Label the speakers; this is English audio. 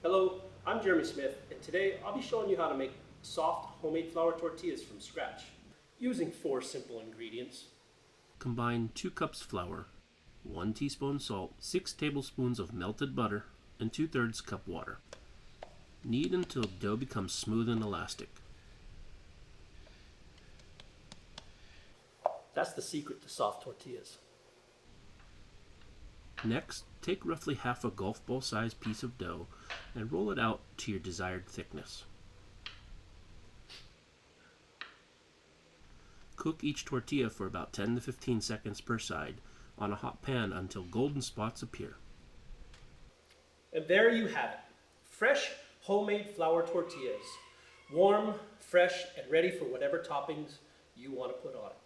Speaker 1: Hello, I'm Jeremy Smith, and today I'll be showing you how to make soft homemade flour tortillas from scratch using 4 simple ingredients.
Speaker 2: Combine 2 cups flour, 1 teaspoon salt, 6 tablespoons of melted butter, and 2/3 cup water. Knead until dough becomes smooth and elastic.
Speaker 1: That's the secret to soft tortillas.
Speaker 2: Next, take roughly half a golf ball sized piece of dough and roll it out to your desired thickness. Cook each tortilla for about 10 to 15 seconds per side on a hot pan until golden spots appear.
Speaker 1: And there you have it, fresh homemade flour tortillas. Warm, fresh, and ready for whatever toppings you want to put on it.